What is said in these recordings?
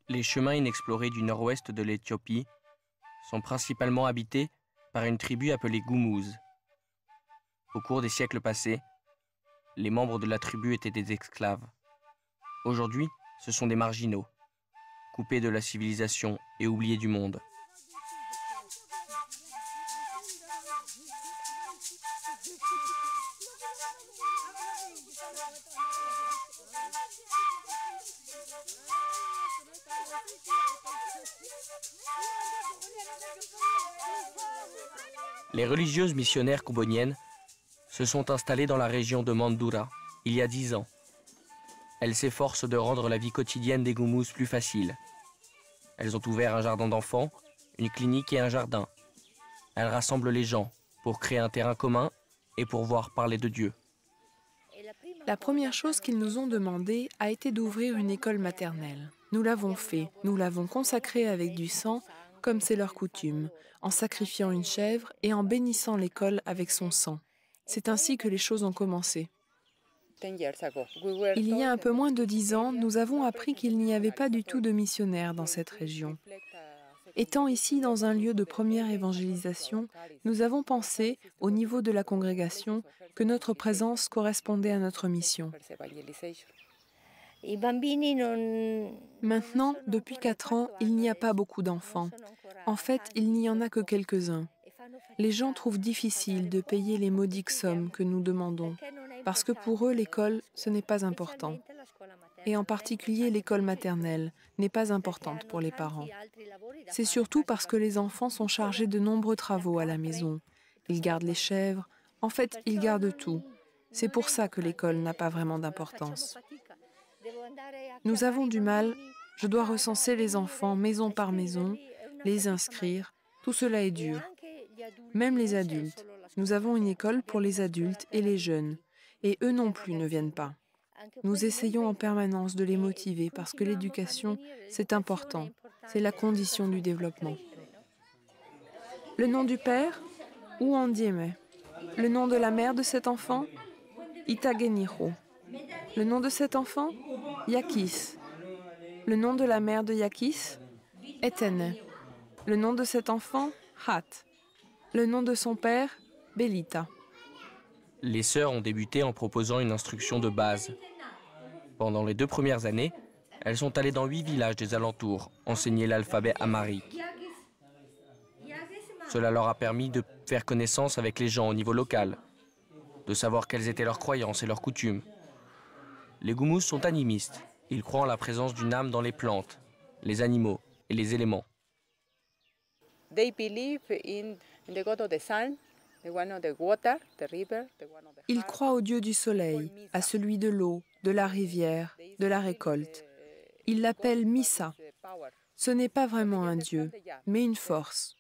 Les chemins inexplorés du nord-ouest de l'Éthiopie sont principalement habités par une tribu appelée Gumuz. Au cours des siècles passés, les membres de la tribu étaient des esclaves. Aujourd'hui, ce sont des marginaux, coupés de la civilisation et oubliés du monde. Les religieuses missionnaires kouboniennes se sont installées dans la région de Mandura il y a 10 ans. Elles s'efforcent de rendre la vie quotidienne des Gumuz plus facile. Elles ont ouvert un jardin d'enfants, une clinique et un jardin. Elles rassemblent les gens pour créer un terrain commun et pour pouvoir parler de Dieu. La première chose qu'ils nous ont demandé a été d'ouvrir une école maternelle. Nous l'avons fait, nous l'avons consacrée avec du sang, comme c'est leur coutume, en sacrifiant une chèvre et en bénissant l'école avec son sang. C'est ainsi que les choses ont commencé. Il y a un peu moins de 10 ans, nous avons appris qu'il n'y avait pas du tout de missionnaires dans cette région. Étant ici dans un lieu de première évangélisation, nous avons pensé, au niveau de la congrégation, que notre présence correspondait à notre mission. Maintenant, depuis 4 ans, il n'y a pas beaucoup d'enfants. En fait, il n'y en a que quelques-uns. Les gens trouvent difficile de payer les modiques sommes que nous demandons, parce que pour eux, l'école, ce n'est pas important. Et en particulier, l'école maternelle n'est pas importante pour les parents. C'est surtout parce que les enfants sont chargés de nombreux travaux à la maison. Ils gardent les chèvres, en fait, ils gardent tout. C'est pour ça que l'école n'a pas vraiment d'importance. Nous avons du mal, je dois recenser les enfants maison par maison, les inscrire, tout cela est dur. Même les adultes. Nous avons une école pour les adultes et les jeunes, et eux non plus ne viennent pas. Nous essayons en permanence de les motiver parce que l'éducation, c'est important, c'est la condition du développement. Le nom du père? Ouandieme. Le nom de la mère de cet enfant? Itageniro. Le nom de cet enfant? Yakis. Le nom de la mère de Yakis? Etene. Le nom de cet enfant? Hat. Le nom de son père? Belita. Les sœurs ont débuté en proposant une instruction de base. Pendant les 2 premières années, elles sont allées dans 8 villages des alentours, enseigner l'alphabet amharique. Cela leur a permis de faire connaissance avec les gens au niveau local, de savoir quelles étaient leurs croyances et leurs coutumes. Les Gumuz sont animistes. Ils croient en la présence d'une âme dans les plantes, les animaux et les éléments. Ils croient au Dieu du soleil, à celui de l'eau, de la rivière, de la récolte. Ils l'appellent Missa. Ce n'est pas vraiment un Dieu, mais une force.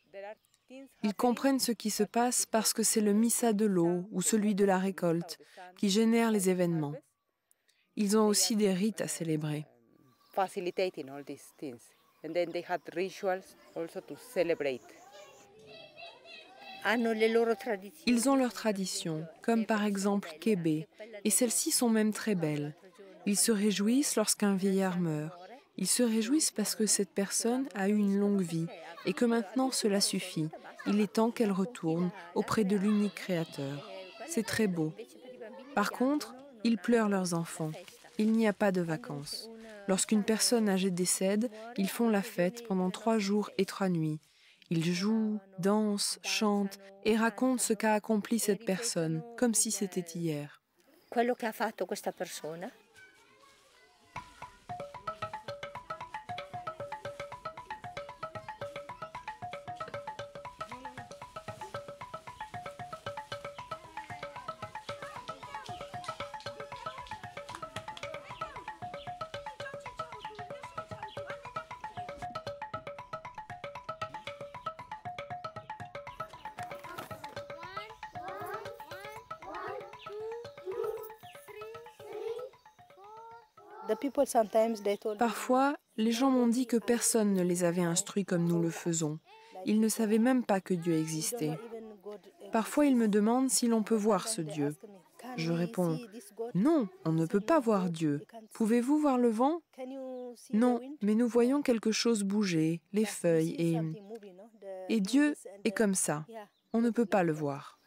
Ils comprennent ce qui se passe parce que c'est le Missa de l'eau ou celui de la récolte qui génère les événements. Ils ont aussi des rites à célébrer. Ils ont leurs traditions, comme par exemple Kébé, et celles-ci sont même très belles. Ils se réjouissent lorsqu'un vieillard meurt. Ils se réjouissent parce que cette personne a eu une longue vie et que maintenant cela suffit. Il est temps qu'elle retourne auprès de l'unique Créateur. C'est très beau. Par contre, ils pleurent leurs enfants. Il n'y a pas de vacances. Lorsqu'une personne âgée décède, ils font la fête pendant 3 jours et 3 nuits. Ils jouent, dansent, chantent et racontent ce qu'a accompli cette personne, comme si c'était hier. Parfois, les gens m'ont dit que personne ne les avait instruits comme nous le faisons. Ils ne savaient même pas que Dieu existait. Parfois, ils me demandent si l'on peut voir ce Dieu. Je réponds, non, on ne peut pas voir Dieu. Pouvez-vous voir le vent? Non, mais nous voyons quelque chose bouger, les feuilles, et Dieu est comme ça. On ne peut pas le voir.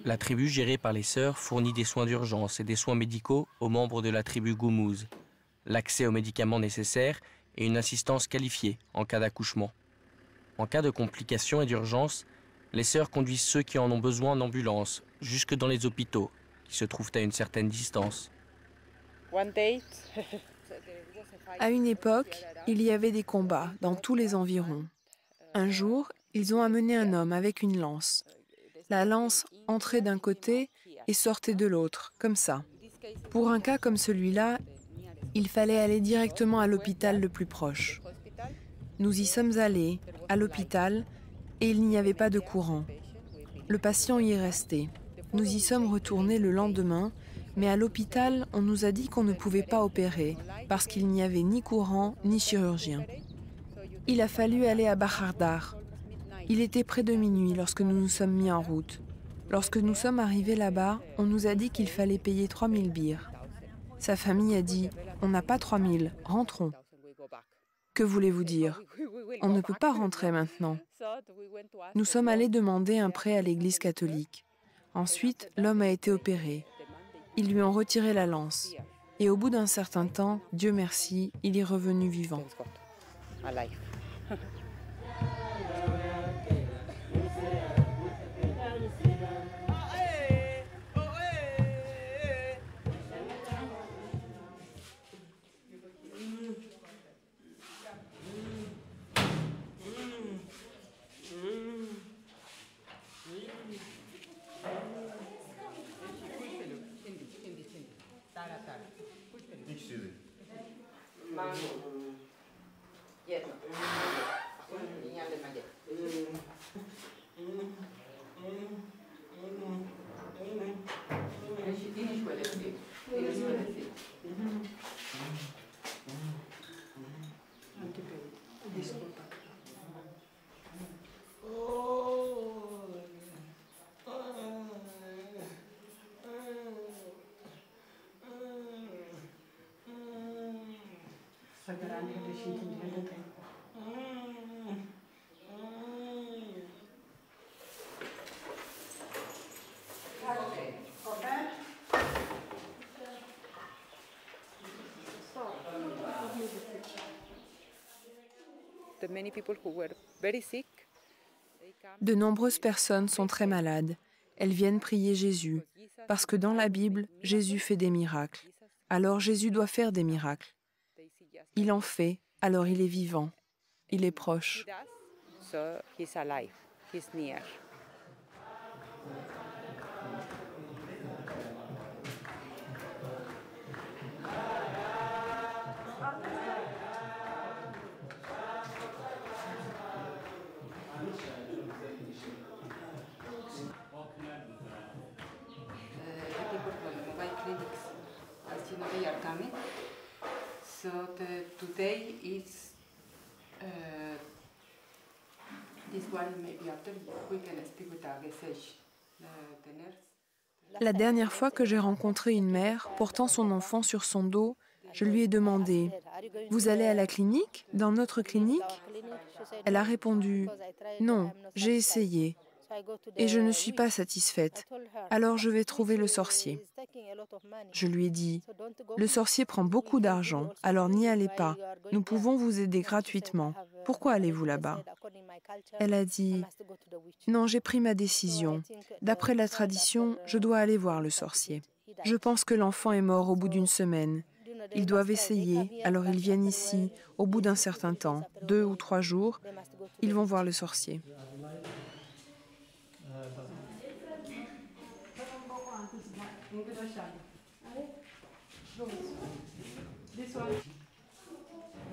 La tribu gérée par les sœurs fournit des soins d'urgence et des soins médicaux aux membres de la tribu Gumuz, l'accès aux médicaments nécessaires et une assistance qualifiée en cas d'accouchement. En cas de complications et d'urgence, les sœurs conduisent ceux qui en ont besoin en ambulance, jusque dans les hôpitaux, qui se trouvent à une certaine distance. À une époque, il y avait des combats dans tous les environs. Un jour, ils ont amené un homme avec une lance. La lance entrait d'un côté et sortait de l'autre, comme ça. Pour un cas comme celui-là, il fallait aller directement à l'hôpital le plus proche. Nous y sommes allés, à l'hôpital, et il n'y avait pas de courant. Le patient y est resté. Nous y sommes retournés le lendemain, mais à l'hôpital, on nous a dit qu'on ne pouvait pas opérer, parce qu'il n'y avait ni courant ni chirurgien. Il a fallu aller à Bahardar. Il était près de minuit lorsque nous nous sommes mis en route. Lorsque nous sommes arrivés là-bas, on nous a dit qu'il fallait payer 3000 birs. Sa famille a dit « On n'a pas 3000, rentrons ». Que voulez-vous dire? On ne peut pas rentrer maintenant. Nous sommes allés demander un prêt à l'église catholique. Ensuite, l'homme a été opéré. Ils lui ont retiré la lance. Et au bout d'un certain temps, Dieu merci, il est revenu vivant. De nombreuses personnes sont très malades. Elles viennent prier Jésus, parce que dans la Bible, Jésus fait des miracles. Alors Jésus doit faire des miracles. Il en fait, alors il est vivant. Il est proche. La dernière fois que j'ai rencontré une mère portant son enfant sur son dos, je lui ai demandé « Vous allez à la clinique, dans notre clinique ?» Elle a répondu « Non, j'ai essayé et je ne suis pas satisfaite, alors je vais trouver le sorcier. » Je lui ai dit « Le sorcier prend beaucoup d'argent, alors n'y allez pas, nous pouvons vous aider gratuitement. Pourquoi allez-vous là-bas ?» Elle a dit « Non, j'ai pris ma décision. D'après la tradition, je dois aller voir le sorcier. Je pense que l'enfant est mort au bout d'une semaine. Ils doivent essayer, alors ils viennent ici, au bout d'un certain temps, 2 ou 3 jours, ils vont voir le sorcier. »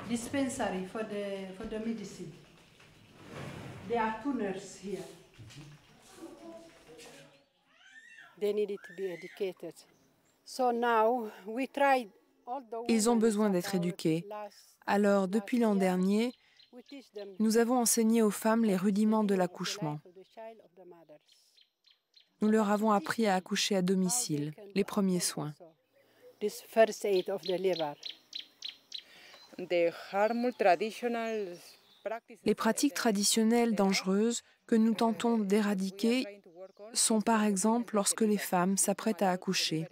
dispensary for the medicine. There are 2 nurses here. They needed to be educated. So now we tried all the Ils ont women besoin of d'être our éduqués. last- Alors, depuis l'an dernier, we teach them nous avons enseigné aux femmes les rudiments de l'accouchement. of the child of the mothers. Nous leur avons appris à accoucher à domicile, les premiers soins. This first aid of the liver. Les pratiques traditionnelles dangereuses que nous tentons d'éradiquer sont par exemple lorsque les femmes s'apprêtent à accoucher.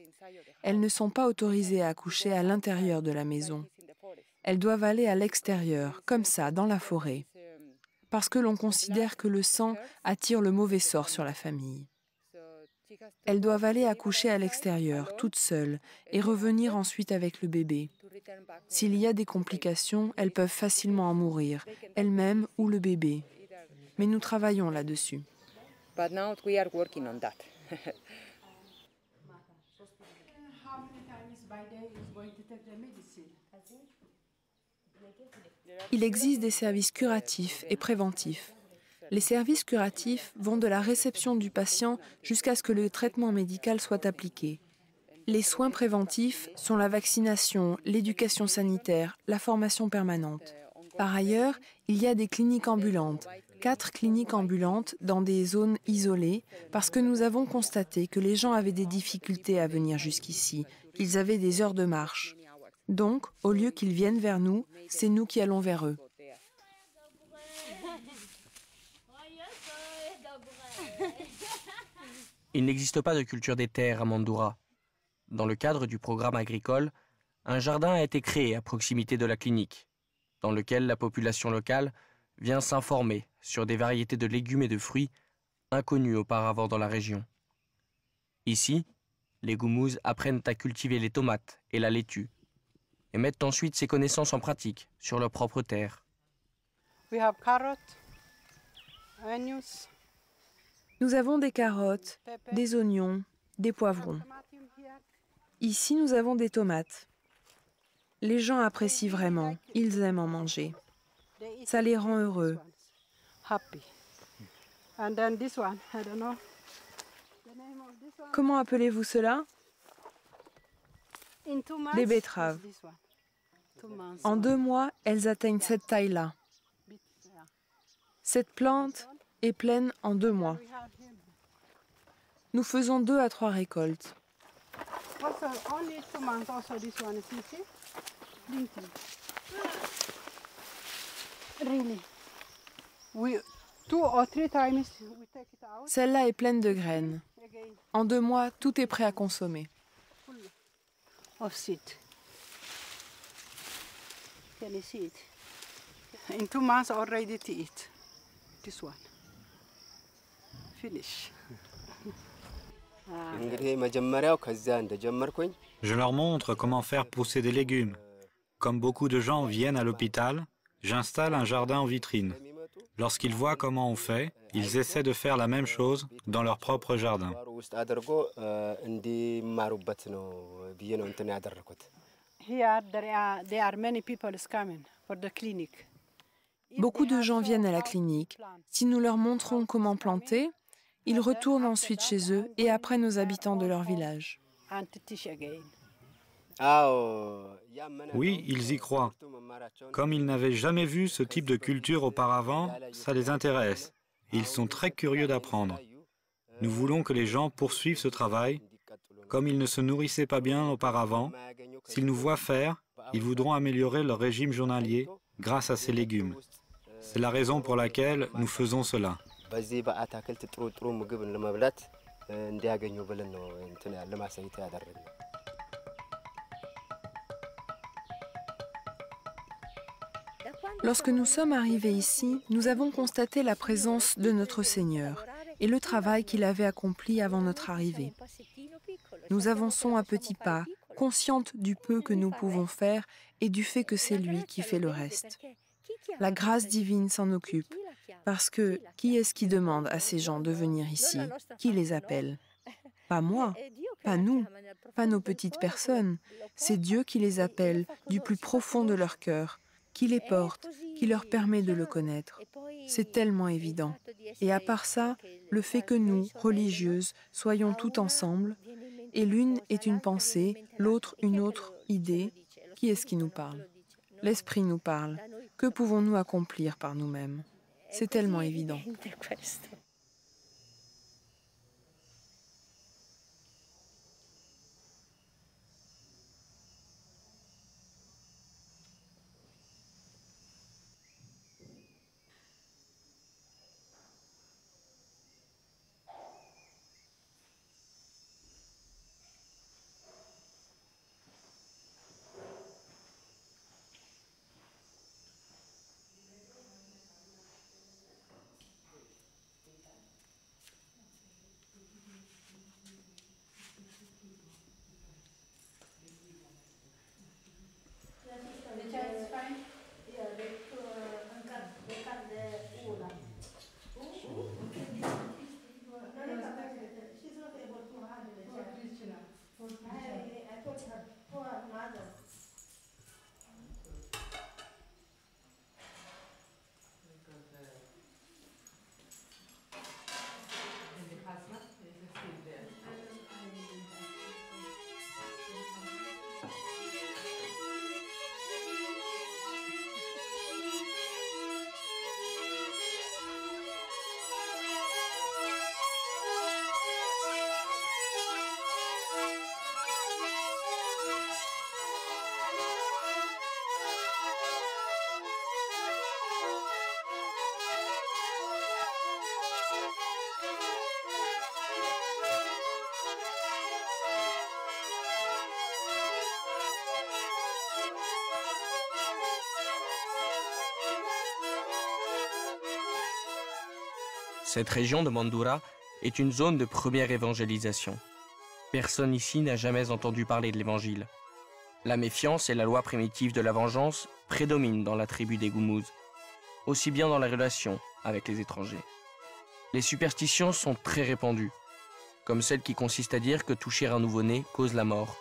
Elles ne sont pas autorisées à accoucher à l'intérieur de la maison. Elles doivent aller à l'extérieur, comme ça, dans la forêt, parce que l'on considère que le sang attire le mauvais sort sur la famille. Elles doivent aller accoucher à l'extérieur, toutes seules, et revenir ensuite avec le bébé. S'il y a des complications, elles peuvent facilement en mourir, elles-mêmes ou le bébé. Mais nous travaillons là-dessus. But now we are working on that. How many times by day is going to take the medicine? Il existe des services curatifs et préventifs. Les services curatifs vont de la réception du patient jusqu'à ce que le traitement médical soit appliqué. Les soins préventifs sont la vaccination, l'éducation sanitaire, la formation permanente. Par ailleurs, il y a des cliniques ambulantes, 4 cliniques ambulantes dans des zones isolées, parce que nous avons constaté que les gens avaient des difficultés à venir jusqu'ici, qu'ils avaient des heures de marche. Donc, au lieu qu'ils viennent vers nous, c'est nous qui allons vers eux. Il n'existe pas de culture des terres à Mandurah. Dans le cadre du programme agricole, un jardin a été créé à proximité de la clinique, dans lequel la population locale vient s'informer sur des variétés de légumes et de fruits inconnus auparavant dans la région. Ici, les Gumuz apprennent à cultiver les tomates et la laitue et mettent ensuite ces connaissances en pratique sur leur propre terre. We have carrot, onions, Nous avons des carottes, des oignons, des poivrons. tomato here. Ici, nous avons des tomates. Les gens apprécient vraiment, ils aiment en manger. They eat Ça les rend heureux. happy. And then this one, I don't know. The name of this one. Comment appelez-vous cela? In 2 months. Des betteraves. is this one. 2 months. En 2 mois, elles atteignent cette taille-là. Yeah. Cette plante est pleine en 2 mois. We have him. Nous faisons 2 à 3 récoltes. Also, only 2 months. Also, this one is you see, plenty. Really, we 2 or 3 times we take it out Celle-là est pleine de graines. again, En 2 mois, tout est prêt à consommer. full of seed. Can you see it? In 2 months already to eat. This one. Finish. እንግዲህ መጀመሪያው ከዚያ እንደጀመርኩኝ Je leur montre comment faire pousser des légumes. Comme beaucoup de gens viennent à l'hôpital, j'installe un jardin en vitrine. Lorsqu'ils voient comment on fait, ils essaient de faire la même chose dans leur propre jardin. ጓሮ ውስጥ አድርጎ እንዲማሩበት ነው ብዬ ነው እንትን ያደረኩት። Here there are many people is coming for the clinic. Beaucoup de gens viennent à la clinique. Si nous leur montrons comment planter, ils retournent ensuite chez eux et apprennent aux habitants de leur village. And to teach again. አዎ ያመነ Oui, ils y croient. Comme ils n'avaient jamais vu ce type de culture auparavant, ça les intéresse. Ils sont très curieux d'apprendre. Nous voulons que les gens poursuivent ce travail. Comme ils ne se nourrissaient pas bien auparavant, s'ils nous voient faire, ils voudront améliorer leur régime journalier grâce à ces légumes. C'est la raison pour laquelle nous faisons cela. በዚህ በአታክልት ጥሩ ጥሩ ምግብ ለመብላት እንዲያገኙ ብለን ነው እንትን ለማሳየት ያደረግነው። Lorsque nous sommes arrivés ici, nous avons constaté la présence de notre Seigneur et le travail qu'il avait accompli avant notre arrivée. Nous avançons à petits pas, conscientes du peu que nous pouvons faire et du fait que c'est lui qui fait le reste. La grâce divine s'en occupe, parce que qui est-ce qui demande à ces gens de venir ici? Qui les appelle? Pas moi, pas nous, pas nos petites personnes. C'est Dieu qui les appelle du plus profond de leur cœur. qui les porte, qui leur permet de le connaître. C'est tellement évident. Et à part ça, le fait que nous, religieuses, soyons toutes ensemble, et l'une est une pensée, l'autre une autre idée, qui est-ce qui nous parle? L'Esprit nous parle. Que pouvons-nous accomplir par nous-mêmes? C'est tellement évident. Cette région de Mandura est une zone de première évangélisation. Personne ici n'a jamais entendu parler de l'évangile. La méfiance et la loi primitive de la vengeance prédominent dans la tribu des Gumuz, aussi bien dans la relation avec les étrangers. Les superstitions sont très répandues, comme celle qui consiste à dire que toucher un nouveau-né cause la mort.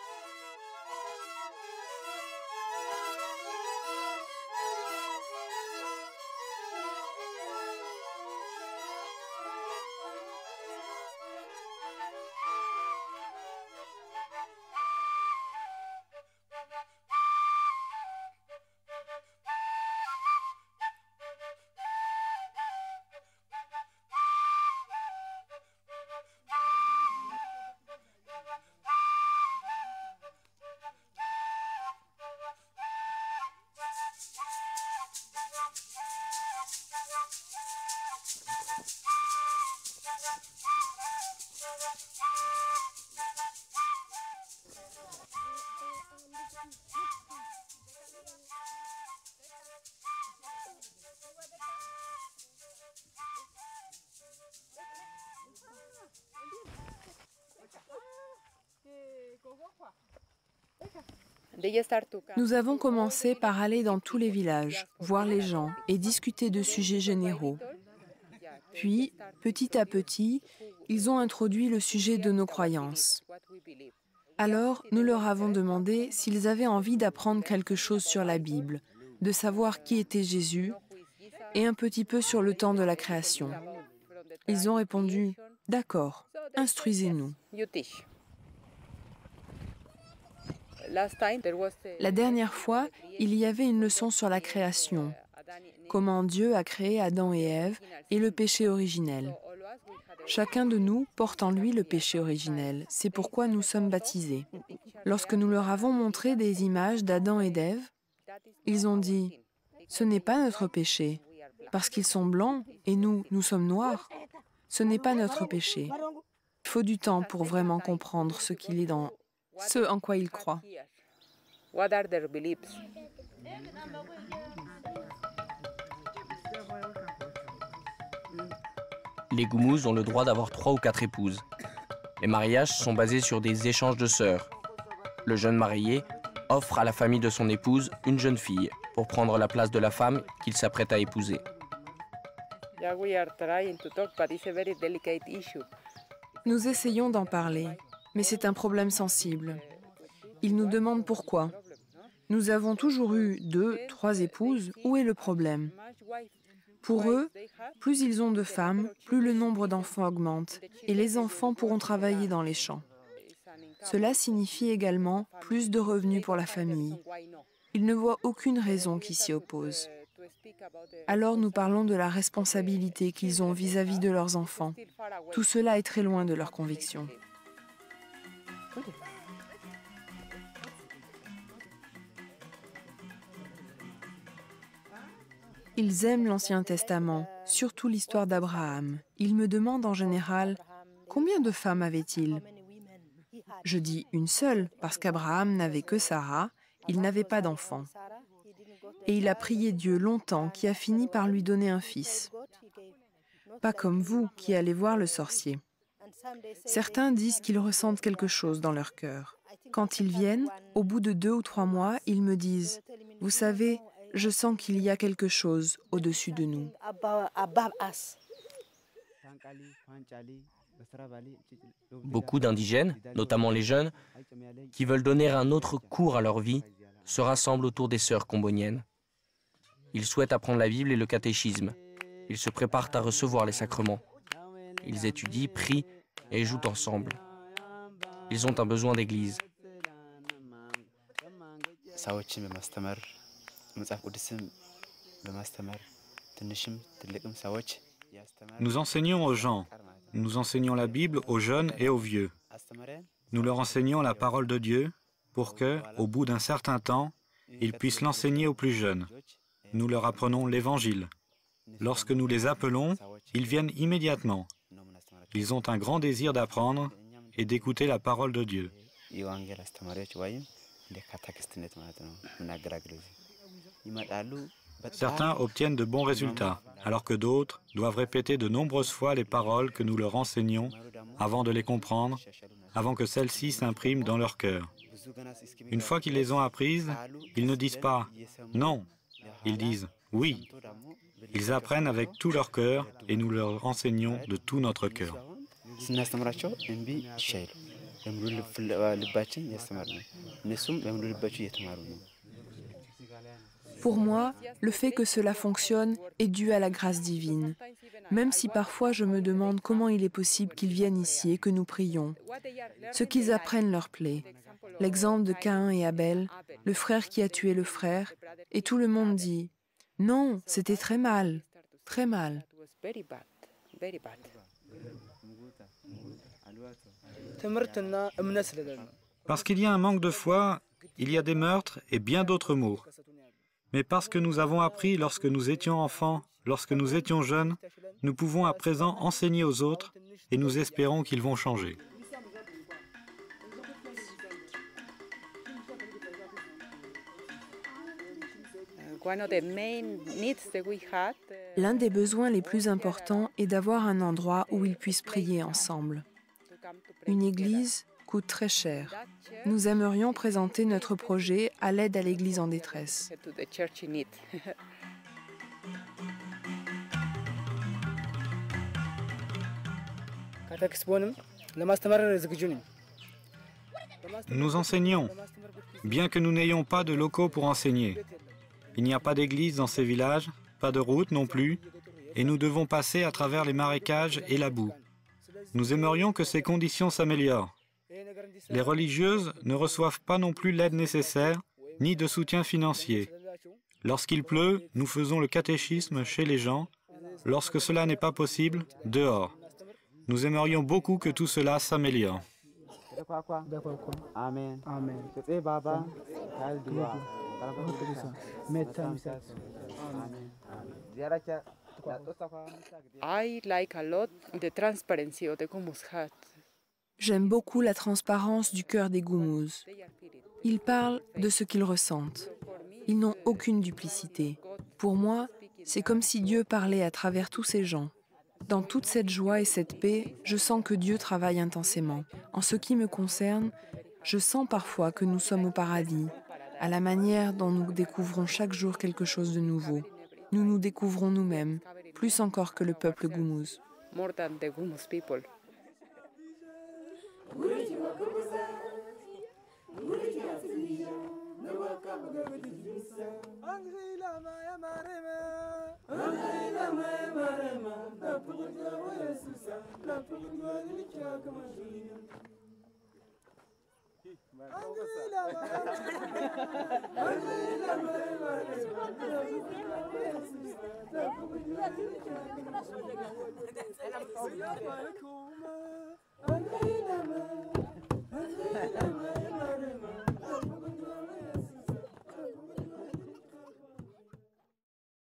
Nous avons commencé par aller dans tous les villages, voir les gens et discuter de sujets généraux. Puis, petit à petit, ils ont introduit le sujet de nos croyances. Alors, nous leur avons demandé s'ils avaient envie d'apprendre quelque chose sur la Bible, de savoir qui était Jésus et un petit peu sur le temps de la création. Ils ont répondu « D'accord, instruisez-nous ». La dernière fois, il y avait une leçon sur la création, comment Dieu a créé Adam et Ève et le péché originel. Chacun de nous porte en lui le péché originel, c'est pourquoi nous sommes baptisés. Lorsque nous leur avons montré des images d'Adam et d'Ève, ils ont dit « Ce n'est pas notre péché, parce qu'ils sont blancs et nous sommes noirs. Ce n'est pas notre péché. » Il faut du temps pour vraiment comprendre ce qu'il est dans ce en quoi ils croient. Les Gumuz ont le droit d'avoir 3 ou 4 épouses. Les mariages sont basés sur des échanges de sœurs. Le jeune marié offre à la famille de son épouse une jeune fille pour prendre la place de la femme qu'il s'apprête à épouser. Nous essayons d'en parler, mais c'est un problème sensible. Ils nous demandent pourquoi. Nous avons toujours eu 2, 3 épouses. Où est le problème? Pour eux, plus ils ont de femmes, plus le nombre d'enfants augmente et les enfants pourront travailler dans les champs. Cela signifie également plus de revenus pour la famille. Ils ne voient aucune raison qui s'y oppose. Alors nous parlons de la responsabilité qu'ils ont vis-à-vis de leurs enfants. Tout cela est très loin de leurs convictions. Ils aiment l'Ancien Testament, surtout l'histoire d'Abraham. Ils me demandent en général, combien de femmes avait-il? Je dis une seule, parce qu'Abraham n'avait que Sarah, il n'avait pas d'enfant. Et il a prié Dieu longtemps, qui a fini par lui donner un fils. Pas comme vous, qui allez voir le sorcier. Certains disent qu'ils ressentent quelque chose dans leur cœur. Quand ils viennent, au bout de 2 ou 3 mois, ils me disent, « Vous savez, je sens qu'il y a quelque chose au-dessus de nous. » Beaucoup d'indigènes, notamment les jeunes, qui veulent donner un autre cours à leur vie, se rassemblent autour des sœurs comboniennes. Ils souhaitent apprendre la Bible et le catéchisme. Ils se préparent à recevoir les sacrements. Ils étudient, prient et jouent ensemble. Ils ont un besoin d'église. Nous enseignons aux gens. Nous enseignons la Bible aux jeunes et aux vieux. Nous leur enseignons la parole de Dieu pour que, au bout d'un certain temps, ils puissent l'enseigner aux plus jeunes. Nous leur apprenons l'Évangile. Lorsque nous les appelons, ils viennent immédiatement. Ils ont un grand désir d'apprendre et d'écouter la parole de Dieu. Certains obtiennent de bons résultats, alors que d'autres doivent répéter de nombreuses fois les paroles que nous leur enseignons avant de les comprendre, avant que celles-ci s'impriment dans leur cœur. Une fois qu'ils les ont apprises, ils ne disent pas « non », ils disent « oui ». Ils apprennent avec tout leur cœur et nous leur enseignons de tout notre cœur. Pour moi, le fait que cela fonctionne est dû à la grâce divine. Même si parfois je me demande comment il est possible qu'ils viennent ici et que nous prions. Ce qu'ils apprennent leur plaît. L'exemple de Caïn et Abel, le frère qui a tué le frère, et tout le monde dit « Non, c'était très mal, très mal ». Parce qu'il y a un manque de foi, il y a des meurtres et bien d'autres maux. Mais parce que nous avons appris lorsque nous étions enfants, lorsque nous étions jeunes, nous pouvons à présent enseigner aux autres et nous espérons qu'ils vont changer. L'un des besoins les plus importants est d'avoir un endroit où ils puissent prier ensemble. Une église coûte très cher. Nous aimerions présenter notre projet à l'aide à l'église en détresse. Nous enseignons, bien que nous n'ayons pas de locaux pour enseigner. Il n'y a pas d'église dans ces villages, pas de route non plus, et nous devons passer à travers les marécages et la boue. Nous aimerions que ces conditions s'améliorent. Les religieuses ne reçoivent pas non plus l'aide nécessaire, ni de soutien financier. Lorsqu'il pleut, nous faisons le catéchisme chez les gens. Lorsque cela n'est pas possible, dehors. Nous aimerions beaucoup que tout cela s'améliore. Amen. I like a lot the transparency of the Gumuz heart. J'aime beaucoup la transparence du cœur des Gumuz. Ils parlent de ce qu'ils ressentent. Ils n'ont aucune duplicité. Pour moi, c'est comme si Dieu parlait à travers tous ces gens. Dans toute cette joie et cette paix, je sens que Dieu travaille intensément. En ce qui me concerne, je sens parfois que nous sommes au paradis, à la manière dont nous découvrons chaque jour quelque chose de nouveau. Nous nous découvrons nous-mêmes, plus encore que le peuple Gumuz. More than the Gumuz people. Angela,